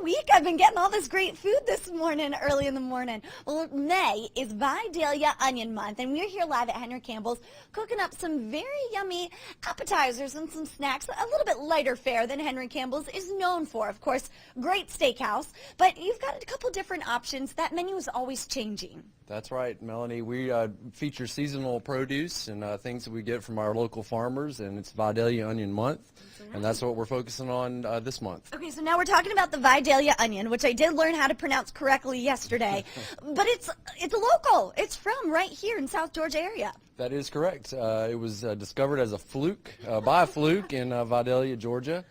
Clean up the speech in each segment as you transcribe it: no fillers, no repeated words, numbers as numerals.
all week I've been getting all this great food this morning, early in the morning. Well, May is Vidalia Onion Month, and we're here live at Henry Campbell's cooking up some very yummy appetizers and some snacks, a little bit lighter fare than Henry Campbell's is known for. Of course, great steakhouse, but you've got a couple different options. That menu is always changing. That's right, Melanie. We feature seasonal produce and things that we get from our local farmers, and it's Vidalia Onion Month, and that's what we're focusing on this month. Okay, so now we're talking about the Vidalia onion, which I did learn how to pronounce correctly yesterday, but it's a local. It's from right here in South Georgia area. That is correct. It was discovered as a fluke, by a fluke in Vidalia, Georgia.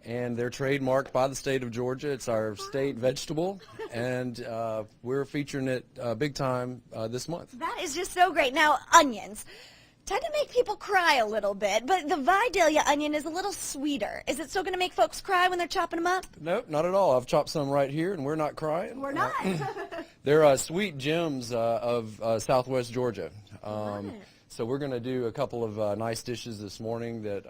And they're trademarked by the state of Georgia. It's our state vegetable, and we're featuring it big time this month. That is just so great. Now, onions tend to make people cry a little bit, but the Vidalia onion is a little sweeter. Is it still going to make folks cry when they're chopping them up? Nope, not at all. I've chopped some right here, and we're not crying. We're not. They're sweet gems of southwest Georgia. So we're going to do a couple of nice dishes this morning that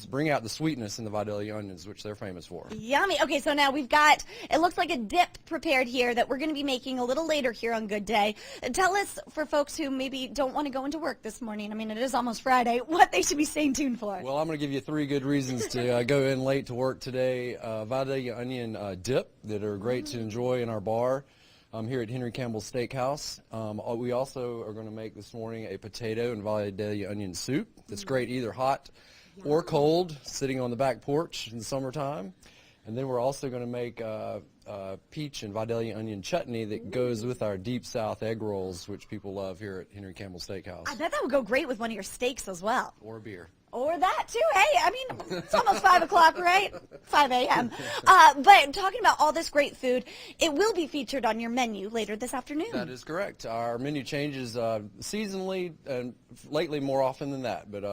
bring out the sweetness in the Vidalia onions, which they're famous for. Yummy. Okay, so now we've got, it looks like a dip prepared here that we're going to be making a little later here on Good Day. Tell us, for folks who maybe don't want to go into work this morning, I mean, it is almost Friday, what they should be staying tuned for. Well, I'm going to give you 3 good reasons to go in late to work today. Vidalia onion dip that are great to enjoy in our bar. Here at Henry Campbell's Steakhouse. We also are going to make this morning a potato and Vidalia onion soup that's great either hot or cold, sitting on the back porch in the summertime. And then we're also going to make peach and Vidalia onion chutney that goes with our deep south egg rolls, which people love here at Henry Campbell's Steakhouse. I bet that would go great with one of your steaks as well. Or beer. Or that too. Hey, I mean, it's almost 5 o'clock, right? 5 a.m. But talking about all this great food, it will be featured on your menu later this afternoon. That is correct. Our menu changes seasonally and lately more often than that. But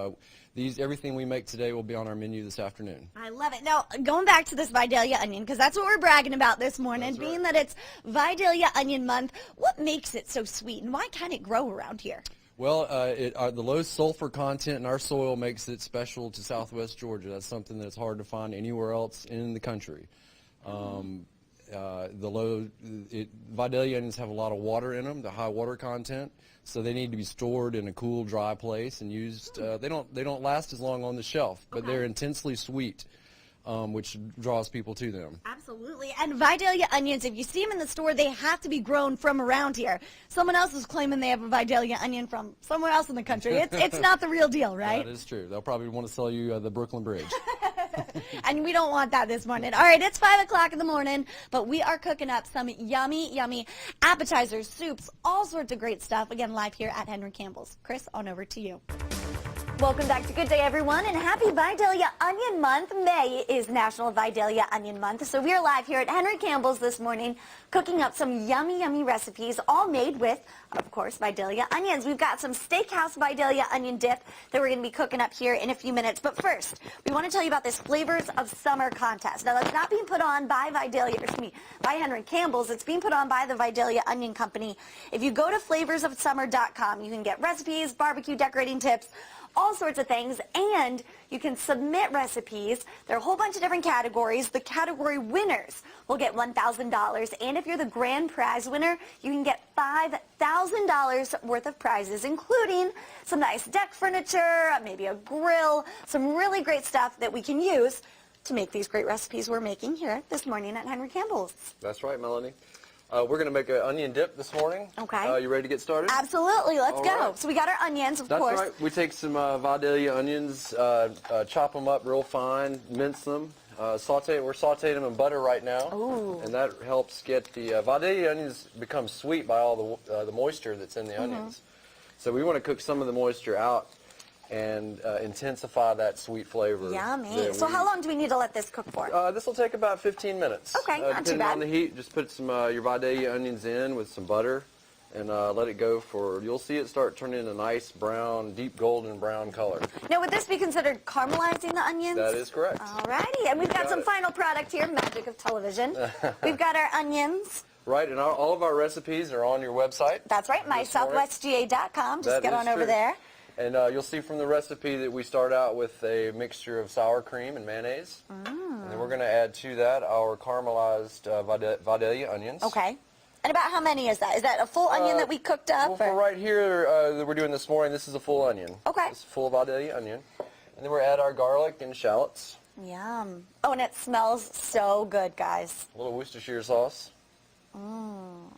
everything we make today will be on our menu this afternoon. I love it. Now, going back to this Vidalia onion, because that's what we're bragging about this morning, That's being right. that it's Vidalia Onion Month, what makes it so sweet and why can it grow around here? Well, the low sulfur content in our soil makes it special to southwest Georgia. That's something that's hard to find anywhere else in the country. Vidalia onions have a lot of water in them, the high water content, so they need to be stored in a cool, dry place and used. They don't last as long on the shelf, but they're intensely sweet, which draws people to them. Absolutely. And Vidalia onions, if you see them in the store, they have to be grown from around here. Someone else is claiming they have a Vidalia onion from somewhere else in the country. It's not the real deal, right? That is true. They'll probably want to sell you the Brooklyn Bridge. And we don't want that this morning. All right, it's 5 o'clock in the morning, but we are cooking up some yummy, yummy appetizers, soups, all sorts of great stuff. Again, live here at Henry Campbell's. Chris, on over to you. Welcome back to Good Day, everyone, and happy Vidalia Onion Month. May is National Vidalia Onion Month, so we are live here at Henry Campbell's this morning cooking up some yummy, yummy recipes, all made with, of course, Vidalia onions. We've got some Steakhouse Vidalia onion dip that we're going to be cooking up here in a few minutes, but first, we want to tell you about this Flavors of Summer contest. Now, that's not being put on by by Henry Campbell's. It's being put on by the Vidalia Onion Company. If you go to flavorsofsummer.com, you can get recipes, barbecue decorating tips, all sorts of things, and you can submit recipes. There are a whole bunch of different categories. The category winners will get $1,000, and if you're the grand prize winner, you can get $5,000 worth of prizes, including some nice deck furniture, maybe a grill, some really great stuff that we can use to make these great recipes we're making here this morning at Henry Campbell's. That's right, Melanie. We're going to make an onion dip this morning. Okay. You ready to get started? Absolutely. Let's go. Right. So we got our onions, of course. That's right. We take some Vidalia onions, chop them up real fine, mince them, we're sauteing them in butter right now. Ooh. And that helps get the Vidalia onions become sweet by all the moisture that's in the onions. So we want to cook some of the moisture out and intensify that sweet flavor. Yummy. So how long do we need to let this cook for? This will take about 15 minutes. Okay, not too depending bad. on the heat, just put some your Vidalia onions in with some butter and let it go for, you'll see it start turning a nice brown, deep golden brown color. Now, would this be considered caramelizing the onions? That is correct. Alrighty, and we've got some final product here, magic of television. We've got our onions. Right, and all of our recipes are on your website. That's right, mysouthwestga.com. Just get on over there. And you'll see from the recipe that we start out with a mixture of sour cream and mayonnaise. And then we're going to add to that our caramelized Vidalia onions. Okay. And about how many is that? Is that a full onion that we cooked up? Well, for right here that we're doing this morning, this is a full onion. Okay. It's a full Vidalia onion. And then we'll add our garlic and shallots. Yum. Oh, and it smells so good, guys. A little Worcestershire sauce. And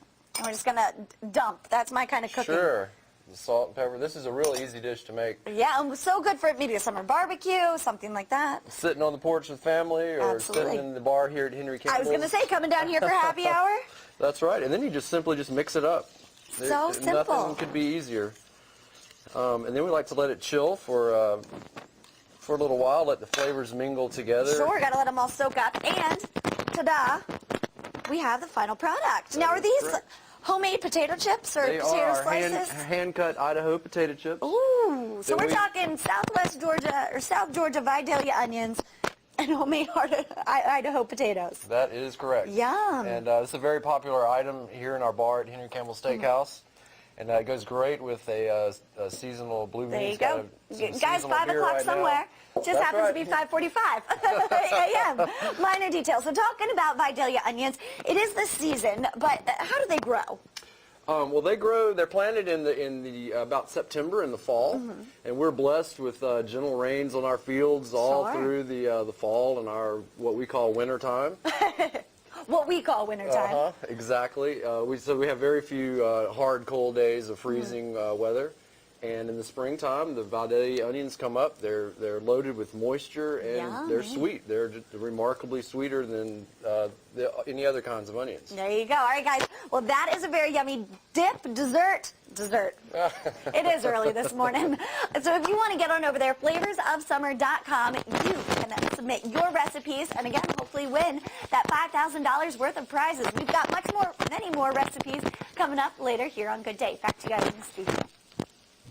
we're just going to dump. That's my kind of cooking. Sure. The salt and pepper. This is a real easy dish to make. Yeah, and so good for maybe a summer barbecue, something like that. Sitting on the porch with family or sitting in the bar here at Henry Campbell's. I was going to say, coming down here for happy hour. That's right. And then you just simply mix it up. So simple. Nothing could be easier. And then we like to let it chill for a little while, let the flavors mingle together. Sure, got to let them all soak up. And, ta-da, we have the final product. Now, are these homemade potato chips or potato slices? Hand-cut Idaho potato chips. Ooh, so we're talking Southwest Georgia or South Georgia Vidalia onions and homemade Idaho potatoes. That is correct. Yum. And it's a very popular item here in our bar at Henry Campbell Steakhouse. And it goes great with a seasonal blue beans. There you go. Guys, 5 o'clock somewhere. Just happens to be 5:45 a.m. Minor details. So talking about Vidalia onions, it is the season, but how do they grow? Well, they're planted in the about September in the fall, and we're blessed with gentle rains on our fields all through the fall and our what we call winter time. What we call wintertime. Exactly. So we have very few hard, cold days of freezing weather. And in the springtime, the Vidalia onions come up. They're loaded with moisture, and they're sweet. They're just remarkably sweeter than any other kinds of onions. There you go. All right, guys. Well, that is a very yummy dip, dessert. It is early this morning. So if you want to get on over there, flavorsofsummer.com, you can submit your recipes and, again, hopefully win that $5,000 worth of prizes. We've got many more recipes coming up later here on Good Day. Back to you guys in the studio.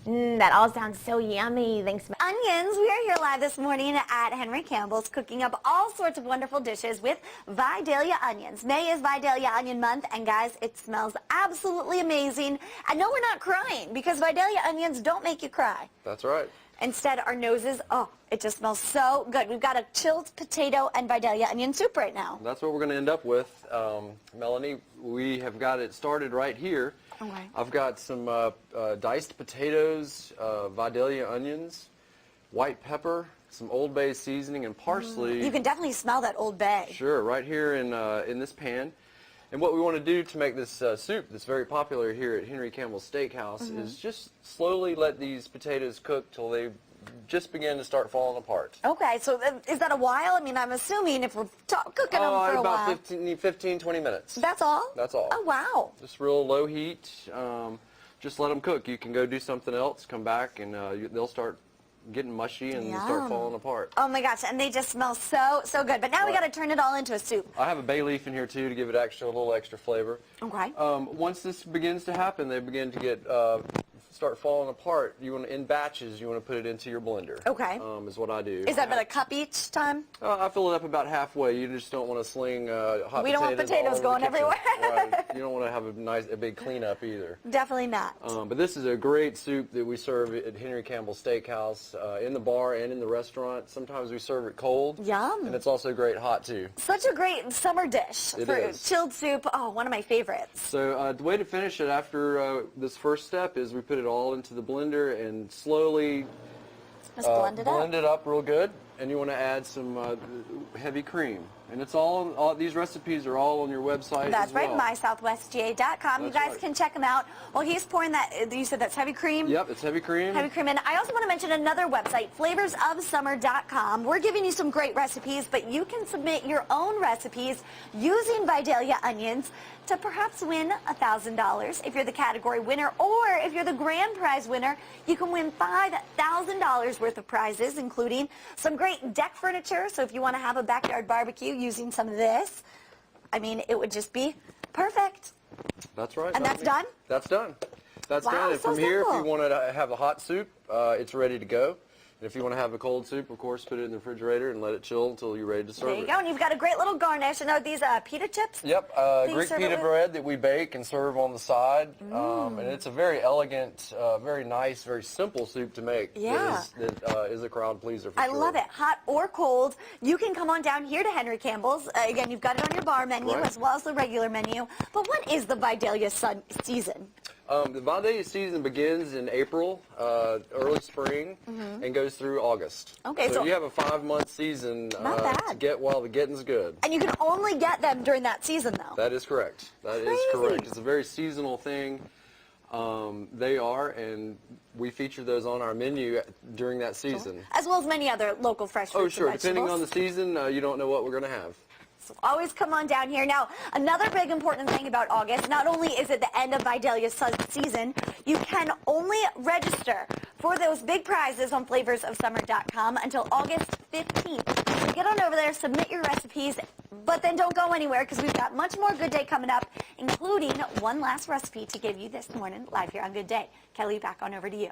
That all sounds so yummy. Thanks. Onions, we are here live this morning at Henry Campbell's cooking up all sorts of wonderful dishes with Vidalia onions. May is Vidalia Onion Month, and guys, it smells absolutely amazing. And no, we're not crying because Vidalia onions don't make you cry. That's right. Instead, our noses, it just smells so good. We've got a chilled potato and Vidalia onion soup right now. That's what we're going to end up with. Melanie, we have got it started right here. Okay. I've got some diced potatoes, Vidalia onions, white pepper, some Old Bay seasoning, and parsley. You can definitely smell that Old Bay. Sure, right here in this pan. And what we want to do to make this soup that's very popular here at Henry Campbell's Steakhouse is just slowly let these potatoes cook till they just begin to start falling apart. Okay, so is that a while? I mean, I'm assuming if we're cooking them for a while. About 15, 20 minutes. That's all? That's all. Oh, wow. Just real low heat. Just let them cook. You can go do something else, come back, and they'll start getting mushy and start falling apart. Oh my gosh, and they just smell so good. But now we got to turn it all into a soup. I have a bay leaf in here too to give it a little extra flavor. Okay. Once this begins to happen, they begin to get start falling apart. In batches, you want to put it into your blender. Okay. Is what I do. Is that about a cup each time? I fill it up about halfway. You just don't want to sling hot potatoes. We don't want potatoes going everywhere. Right. You don't want to have a big cleanup either. Definitely not. But this is a great soup that we serve at Henry Campbell's Steakhouse in the bar and in the restaurant. Sometimes we serve it cold. Yum. And it's also great hot too. Such a great summer dish for chilled soup. Oh, one of my favorites. So the way to finish it after this first step is we put it all into the blender and slowly just blend it up real good. And you want to add some heavy cream. And it's all these recipes are all on your website. That's as well. right, mysouthwestga.com. You guys can check them out. Well, he's pouring that. You said that's heavy cream? Yep, it's heavy cream. Heavy cream. And I also want to mention another website, flavorsofsummer.com. We're giving you some great recipes, but you can submit your own recipes using Vidalia onions to perhaps win $1,000 if you're the category winner, or if you're the grand prize winner, you can win $5,000 worth of prizes, including some great deck furniture. So if you want to have a backyard barbecue using some of this, I mean, it would just be perfect. That's right. And that's done? That's done. That's Wow, done. And so from here, if simple. you want to have a hot soup, it's ready to go. If you want to have a cold soup, of course, put it in the refrigerator and let it chill until you're ready to serve There you it. go, and you've got a great little garnish. And are these pita chips? Yep, Greek pita bread that we bake and serve on the side. And it's a very elegant, very nice, very simple soup to make. Yeah. That is a crowd pleaser for I sure. love it. Hot or cold. You can come on down here to Henry Campbell's. Again, you've got it on your bar menu Right. as well as the regular menu. But what is the Vidalia season? The Vidalia season begins in April, early spring, and goes through August. Okay, so you have a 5-month season Not to bad. get while the getting's good. And you can only get them during that season, though. That is correct. That is correct. It's a very seasonal thing. They are, and we feature those on our menu during that season. As well as many other local fresh fruits Oh, sure. and Depending vegetables. on the season, you don't know what we're going to have. So always come on down here. Now, another big important thing about August, not only is it the end of Vidalia season, you can only register for those big prizes on flavorsofsummer.com until August 15th. So get on over there, submit your recipes, but then don't go anywhere because we've got much more Good Day coming up, including one last recipe to give you this morning live here on Good Day. Kelly, back on over to you.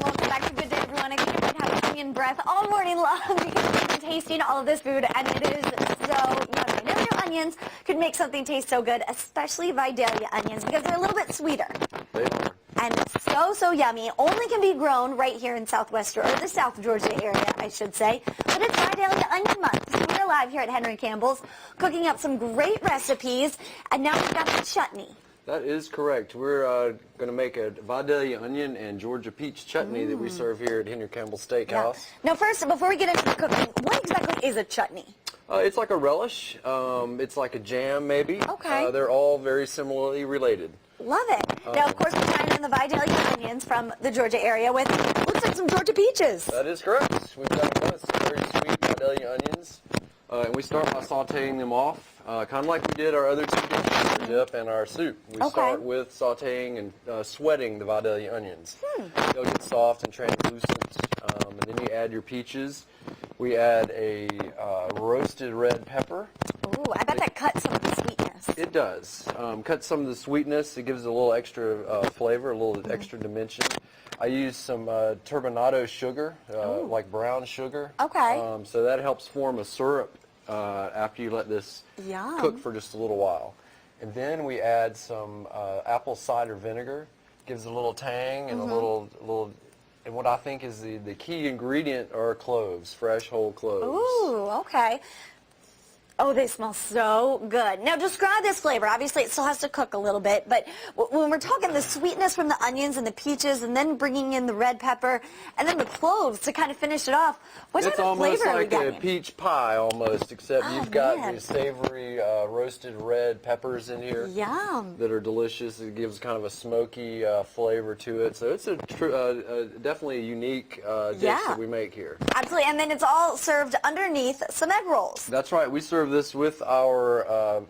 Welcome back to Good Day, everyone. I can't wait to have onion breath all morning long because we've been tasting all of this food, and it is so yummy. Never knew onions could make something taste so good, especially Vidalia onions, because they're a little bit sweeter. They are. And so yummy. Only can be grown right here in Southwest, or the South Georgia area, I should say. But it's Vidalia Onion Month. So we're live here at Henry Campbell's, cooking up some great recipes, and now we've got the chutney. That is correct. We're going to make a Vidalia onion and Georgia peach chutney that we serve here at Henry Campbell's Steakhouse. Now, first, before we get into the cooking, what exactly is a chutney? It's like a relish. It's like a jam, maybe. Okay. They're all very similarly related. Love it. Now, of course, we're tying in the Vidalia onions from the Georgia area with, looks like some Georgia peaches. That is correct. We've got some very sweet Vidalia onions. And we start by sauteing them off, kind of like we did our other two dishes, our dip and our soup. We start with sauteing and sweating the Vidalia onions. They'll get soft and translucent, and then you add your peaches. We add a roasted red pepper. Ooh, I bet that cuts some of the sweetness. It does. Cuts some of the sweetness. It gives it a little extra flavor, a little extra dimension. I use some turbinado sugar, like brown sugar. Okay. So that helps form a syrup after you let this cook for just a little while. And then we add some apple cider vinegar. Gives a little tang and a little. And what I think is the key ingredient are cloves, fresh whole cloves. Ooh, okay. Oh, they smell so good. Now, describe this flavor. Obviously, it still has to cook a little bit, but when we're talking the sweetness from the onions and the peaches, and then bringing in the red pepper, and then the cloves to kind of finish it off, what type of flavor are we It's almost like getting? a peach pie, almost, except you've got man. these savory roasted red peppers in here. Yum. That are delicious. It gives kind of a smoky flavor to it. So it's a definitely a unique dish that we make here. Absolutely, and then it's all served underneath some egg rolls. That's right. We serve this with our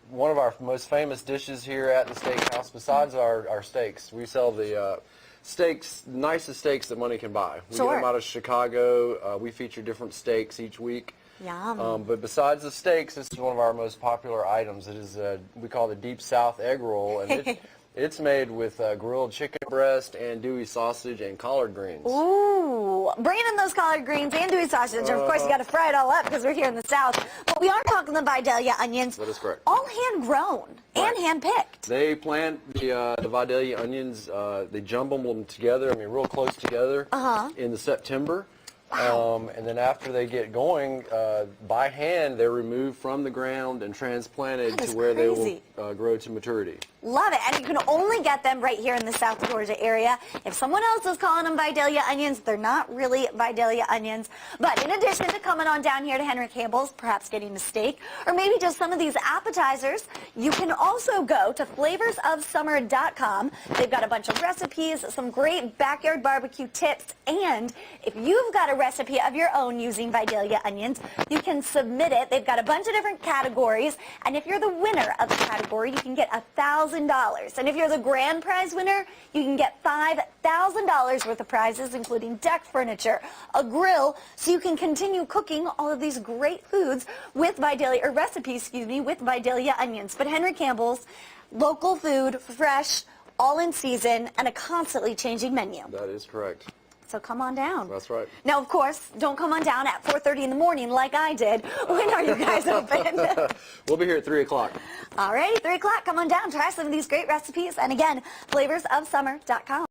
one of our most famous dishes here at the steakhouse. Besides our steaks, we sell the steaks, nicest steaks that money can buy. We get them out of Chicago. We feature different steaks each week. Yum. But besides the steaks, this is one of our most popular items. It is we call the Deep South egg roll, and it's made with grilled chicken breast and Dewey sausage and collard greens. Ooh, bringing in those collard greens and Dewey sausage. Of course, you got to fry it all up because we're here in the South. But we are talking the Vidalia onions. That is correct. All hand grown and hand picked. They plant the Vidalia onions. They jumble them together. I mean, real close together. In the September. And then after they get going, by hand, they're removed from the ground and transplanted to where they will grow to maturity. Love it. And you can only get them right here in the South Georgia area. If someone else is calling them Vidalia onions, they're not really Vidalia onions. But in addition to coming on down here to Henry Campbell's, perhaps getting a steak, or maybe just some of these appetizers, you can also go to flavorsofsummer.com. They've got a bunch of recipes, some great backyard barbecue tips, and if you've got a recipe of your own using Vidalia onions, you can submit it. They've got a bunch of different categories, and if you're the winner of the category, you can get $1,000. And if you're the grand prize winner, you can get $5,000 worth of prizes, including deck furniture, a grill, so you can continue cooking all of these great foods with Vidalia, or recipes, excuse me, with Vidalia onions. But Henry Campbell's, local food, fresh, all in season, and a constantly changing menu. That is correct. So come on down. That's right. Now, of course, don't come on down at 4:30 in the morning like I did. When are you guys open? We'll be here at 3 o'clock. All righty, 3 o'clock. Come on down. Try some of these great recipes. And again, flavorsofsummer.com.